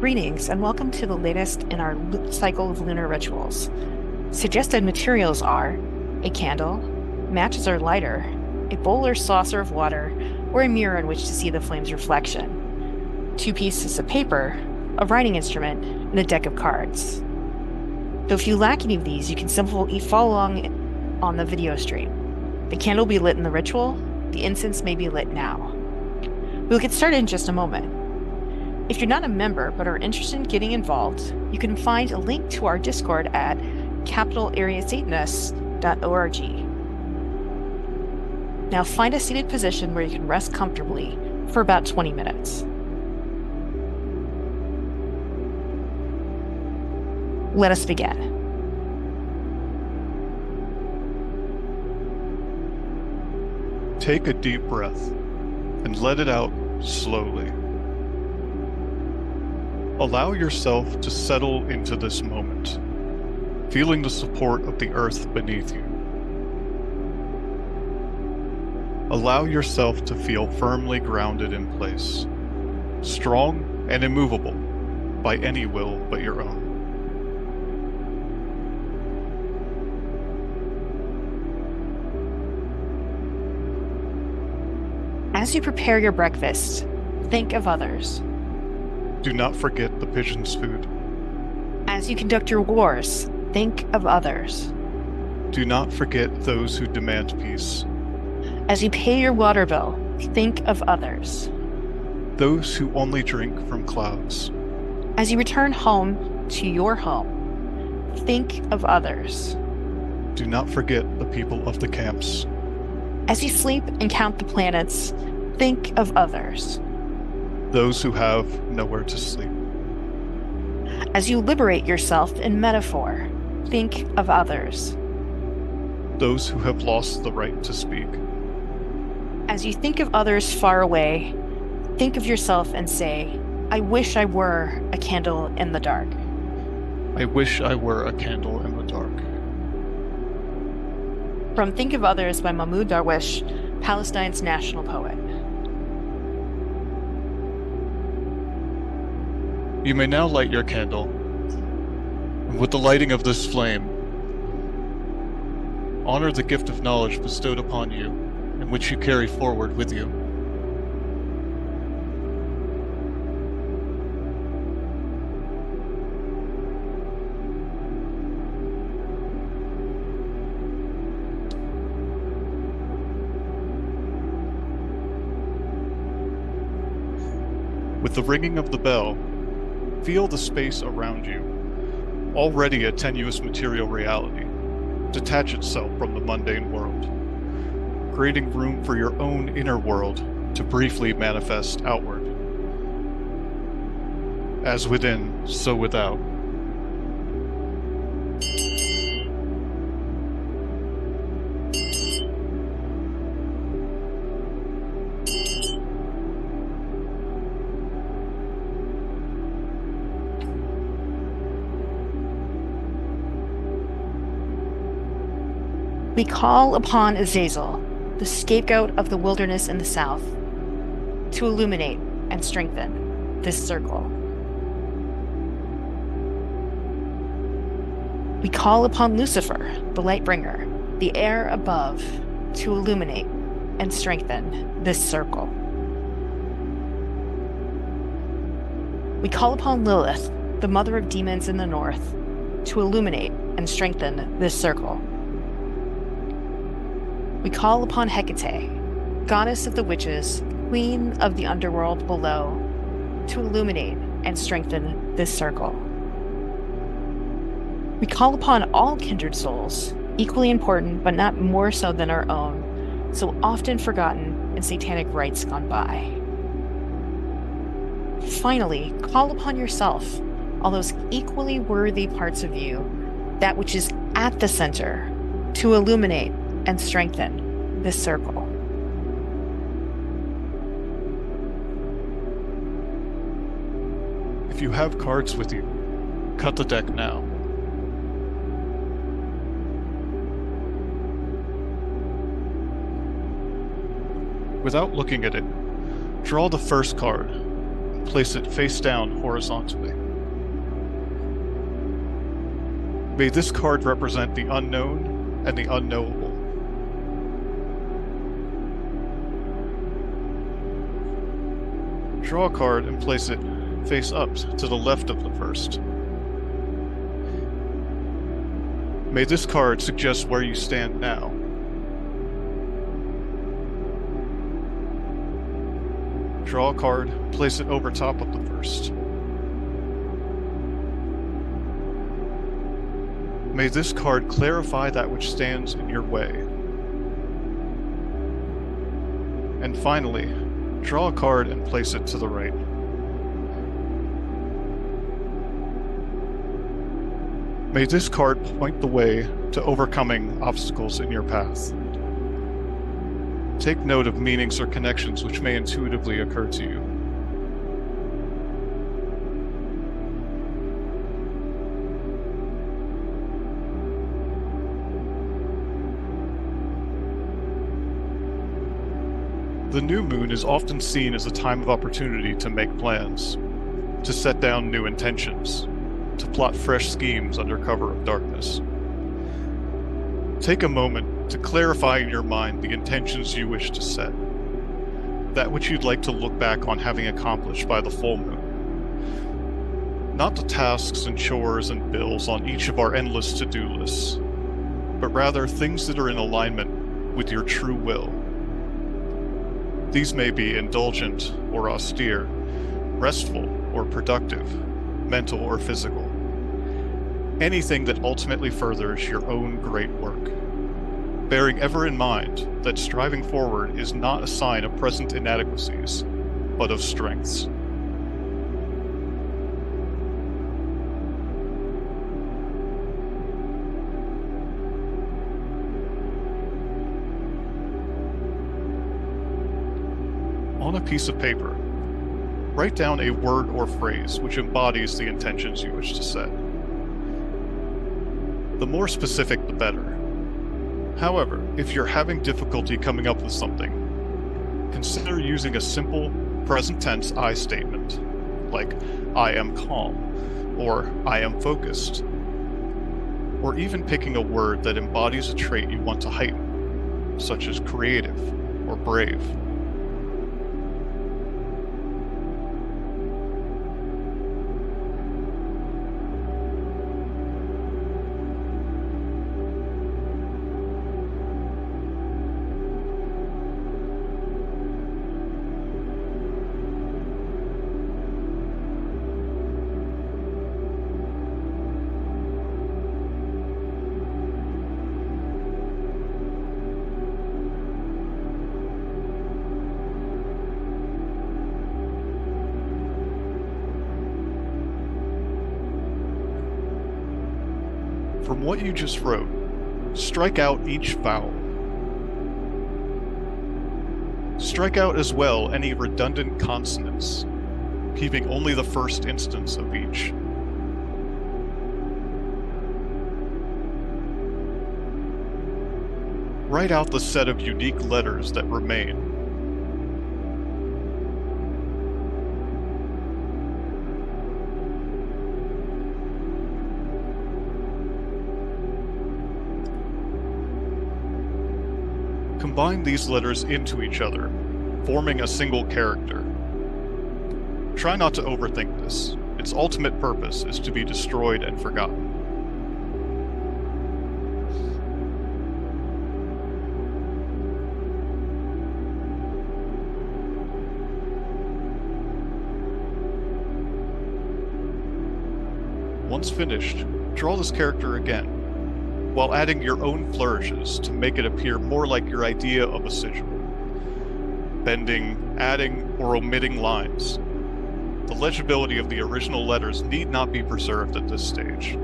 Greetings and welcome to the latest in our cycle of lunar rituals. Suggested materials are a candle, matches or lighter, a bowl or saucer of water, or a mirror in which to see the flame's reflection, 2 pieces of paper, a writing instrument, and a deck of cards. Though if you lack any of these, you can simply follow along on the video stream. The candle will be lit in the ritual, the incense may be lit now. We'll get started in just a moment. If you're not a member but are interested in getting involved, you can find a link to our Discord at capitalareasatanist.org. Now find a seated position where you can rest comfortably for about 20 minutes. Let us begin. Take a deep breath and let it out slowly. Allow yourself to settle into this moment, feeling the support of the earth beneath you. Allow yourself to feel firmly grounded in place, strong and immovable by any will but your own. As you prepare your breakfast, think of others. Do not forget the pigeon's food. As you conduct your wars, think of others. Do not forget those who demand peace. As you pay your water bill, think of others. Those who only drink from clouds. As you return home to your home, think of others. Do not forget the people of the camps. As you sleep and count the planets, think of others. Those who have nowhere to sleep. As you liberate yourself in metaphor, think of others. Those who have lost the right to speak. As you think of others far away, think of yourself and say, I wish I were a candle in the dark. I wish I were a candle in the dark. From Think of Others by Mahmoud Darwish, Palestine's national poet. You may now light your candle, and with the lighting of this flame, honor the gift of knowledge bestowed upon you, and which you carry forward with you. With the ringing of the bell, feel the space around you, already a tenuous material reality, detach itself from the mundane world, creating room for your own inner world to briefly manifest outward. As within, so without. We call upon Azazel, the scapegoat of the wilderness in the south, to illuminate and strengthen this circle. We call upon Lucifer, the light bringer, the air above, to illuminate and strengthen this circle. We call upon Lilith, the mother of demons in the north, to illuminate and strengthen this circle. We call upon Hecate, goddess of the witches, queen of the underworld below, to illuminate and strengthen this circle. We call upon all kindred souls, equally important but not more so than our own, so often forgotten in satanic rites gone by. Finally, call upon yourself, all those equally worthy parts of you, that which is at the center, to illuminate and strengthen this circle. If you have cards with you, cut the deck now. Without looking at it, draw the first card, place it face down horizontally. May this card represent the unknown and the unknowable. Draw a card and place it face up to the left of the first. May this card suggest where you stand now. Draw a card, place it over top of the first. May this card clarify that which stands in your way. And finally, draw a card and place it to the right. May this card point the way to overcoming obstacles in your path. Take note of meanings or connections which may intuitively occur to you. The new moon is often seen as a time of opportunity to make plans, to set down new intentions, to plot fresh schemes under cover of darkness. Take a moment to clarify in your mind the intentions you wish to set, that which you'd like to look back on having accomplished by the full moon. Not the tasks and chores and bills on each of our endless to-do lists, but rather things that are in alignment with your true will. These may be indulgent or austere, restful or productive, mental or physical. Anything that ultimately furthers your own great work. Bearing ever in mind that striving forward is not a sign of present inadequacies, but of strengths. On a piece of paper, write down a word or phrase which embodies the intentions you wish to set. The more specific, the better. However, if you're having difficulty coming up with something, consider using a simple present tense I statement, like I am calm, or I am focused, or even picking a word that embodies a trait you want to heighten, such as creative or brave. From what you just wrote, strike out each vowel. Strike out as well any redundant consonants, keeping only the first instance of each. Write out the set of unique letters that remain. Combine these letters into each other, forming a single character. Try not to overthink this. Its ultimate purpose is to be destroyed and forgotten. Once finished, draw this character again, while adding your own flourishes to make it appear more like your idea of a sigil. Bending, adding, or omitting lines. The legibility of the original letters need not be preserved at this stage.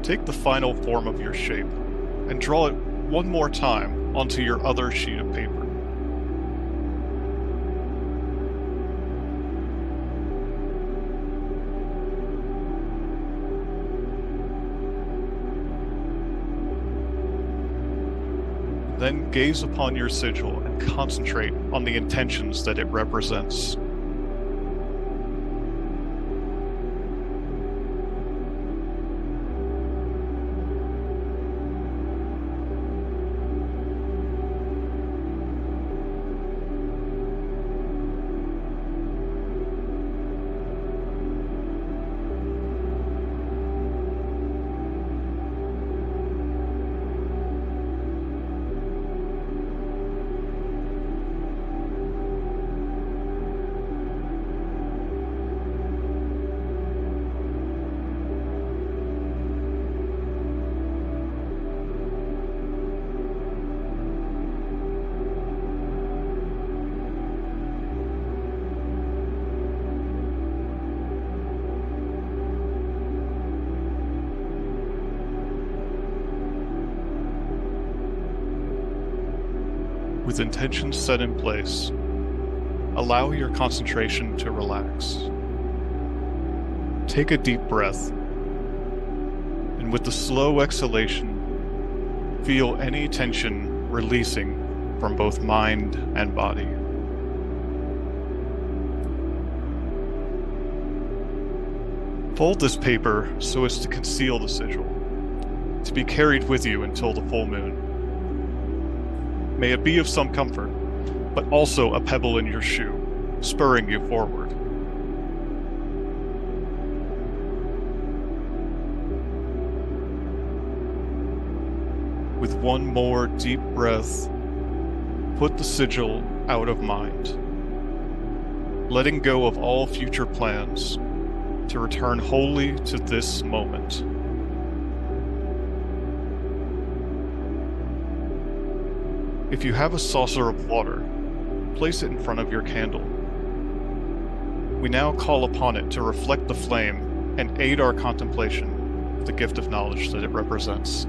Take the final form of your shape and draw it one more time onto your other sheet of paper. Then gaze upon your sigil and concentrate on the intentions that it represents. With intentions set in place, allow your concentration to relax. Take a deep breath, and with the slow exhalation, feel any tension releasing from both mind and body. Fold this paper so as to conceal the sigil, to be carried with you until the full moon. May it be of some comfort, but also a pebble in your shoe, spurring you forward. With one more deep breath, put the sigil out of mind, letting go of all future plans to return wholly to this moment. If you have a saucer of water, place it in front of your candle. We now call upon it to reflect the flame and aid our contemplation of the gift of knowledge that it represents.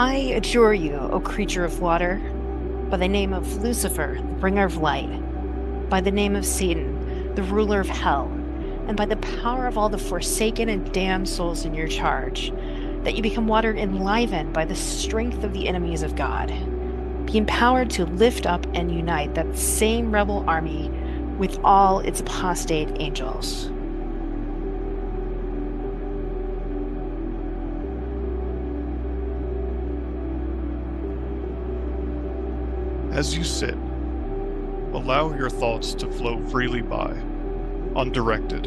I adjure you, O creature of water, by the name of Lucifer, the bringer of light, by the name of Satan, the ruler of hell, and by the power of all the forsaken and damned souls in your charge, that you become water enlivened by the strength of the enemies of God. Be empowered to lift up and unite that same rebel army with all its apostate angels. As you sit, allow your thoughts to flow freely by, undirected,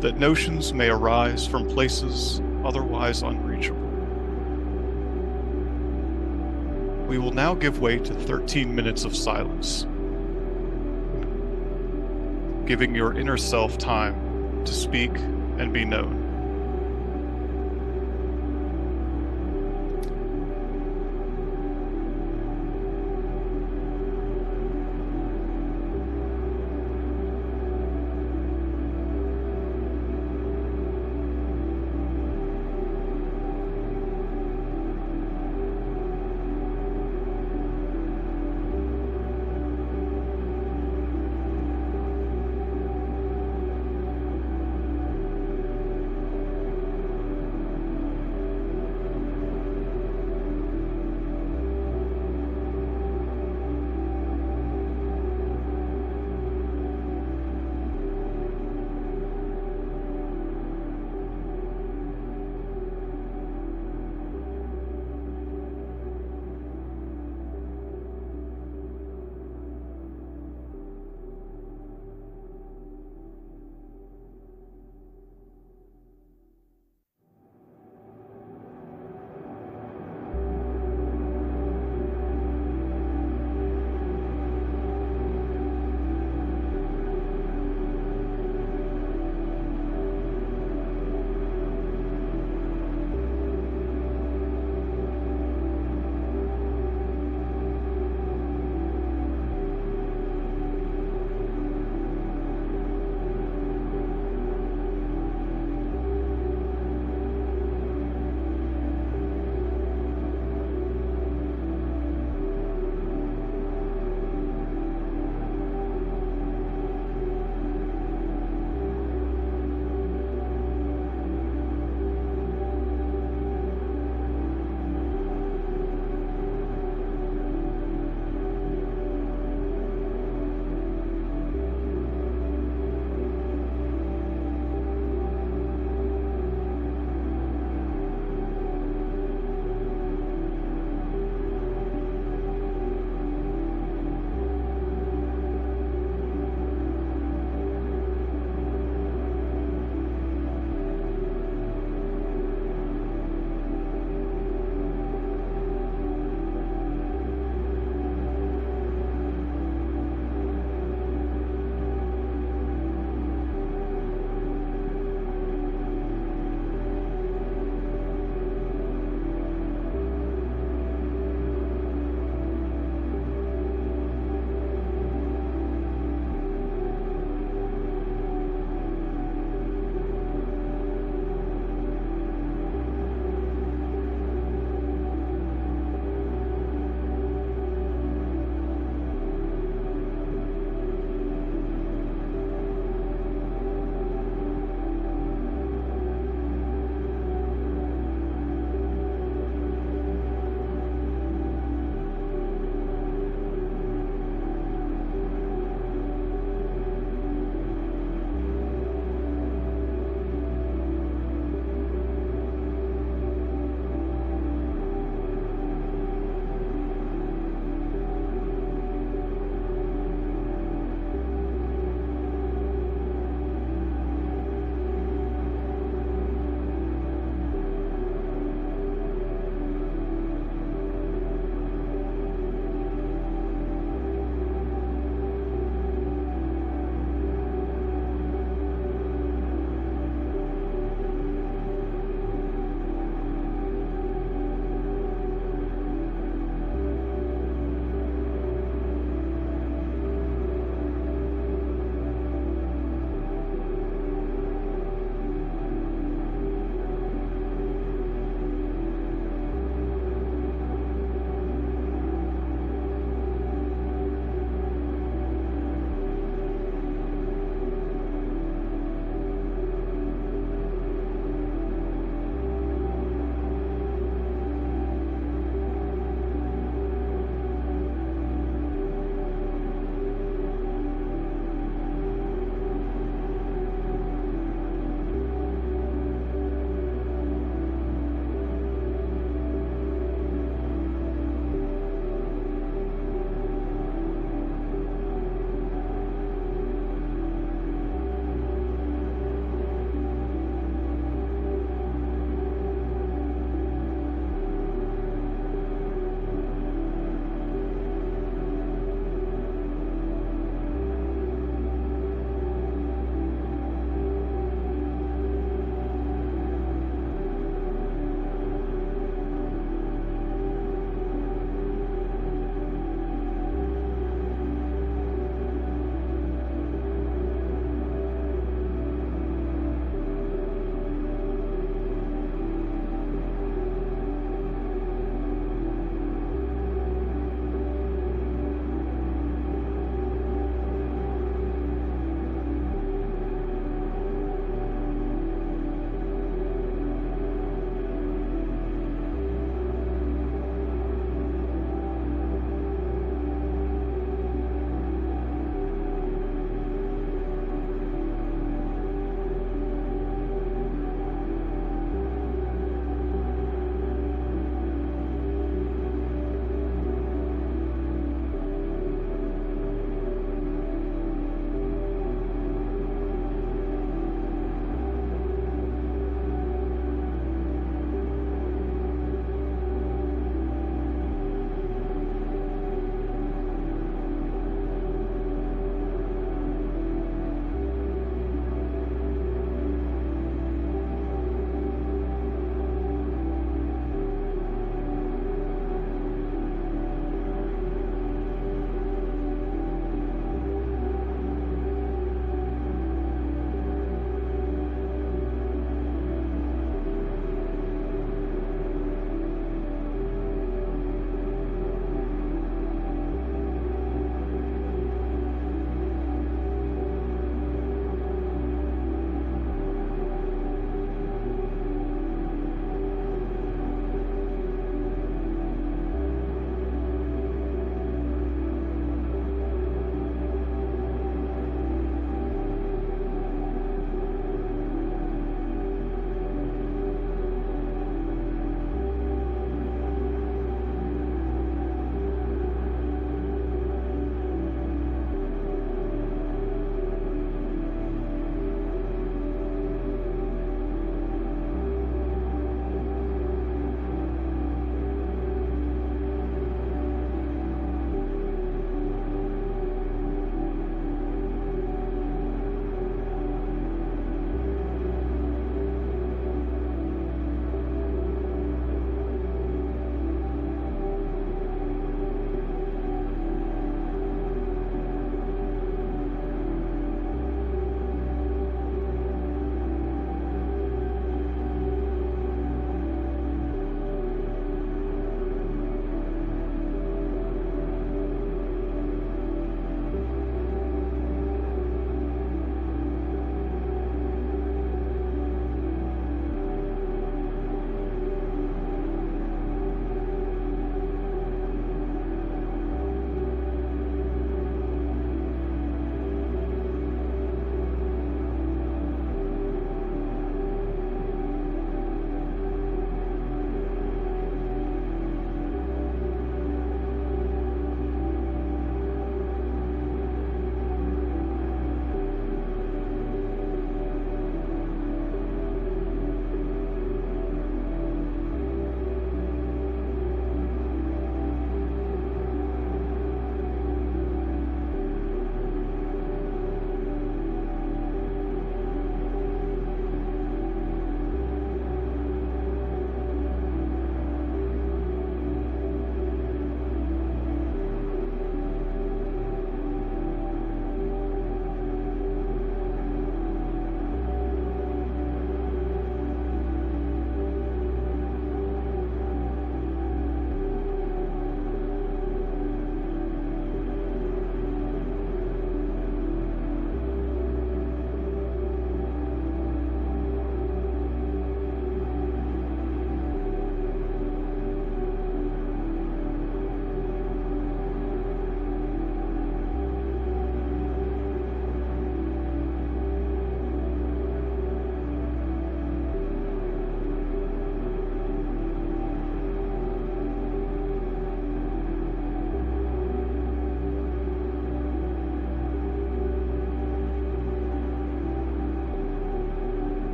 that notions may arise from places otherwise unreachable. We will now give way to 13 minutes of silence, giving your inner self time to speak and be known.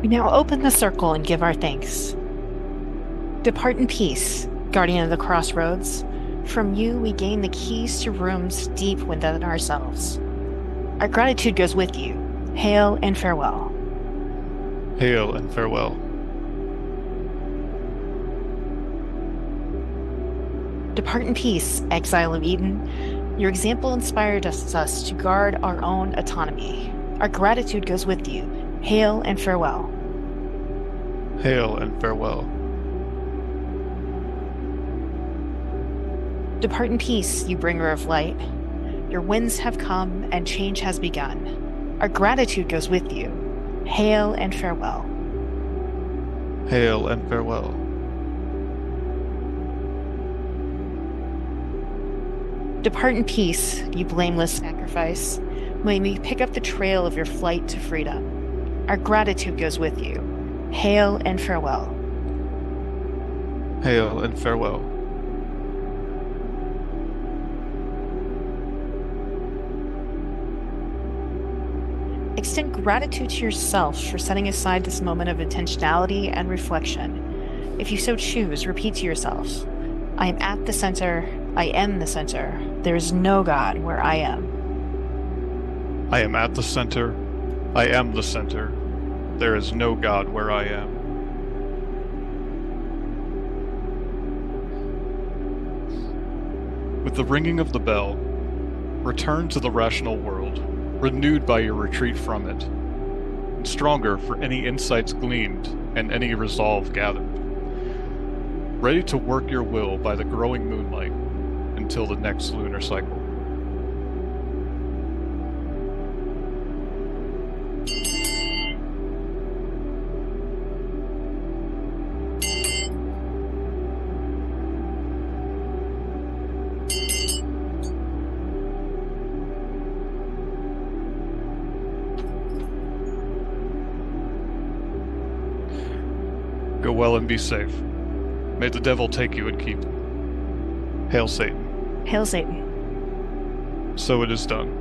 We now open the circle and give our thanks. Depart in peace, guardian of the crossroads. From you we gain the keys to rooms deep within ourselves. Our gratitude goes with you. Hail and farewell. Hail and farewell. Depart in peace, exile of Eden. Your example inspired us to guard our own autonomy. Our gratitude goes with you. Hail and farewell. Hail and farewell. Depart in peace, you bringer of light. Your winds have come and change has begun. Our gratitude goes with you. Hail and farewell. Hail and farewell. Depart in peace, you blameless sacrifice. May we pick up the trail of your flight to freedom. Our gratitude goes with you. Hail and farewell. Hail and farewell. Extend gratitude to yourself for setting aside this moment of intentionality and reflection. If you so choose, repeat to yourself, I am at the center. I am the center. There is no God where I am. I am at the center. I am the center. There is no God where I am. With the ringing of the bell, return to the rational world, renewed by your retreat from it, and stronger for any insights gleaned and any resolve gathered. Ready to work your will by the growing moonlight until the next lunar cycle. Go well and be safe. May the devil take you and keep. Hail Satan. Hail Satan. So it is done.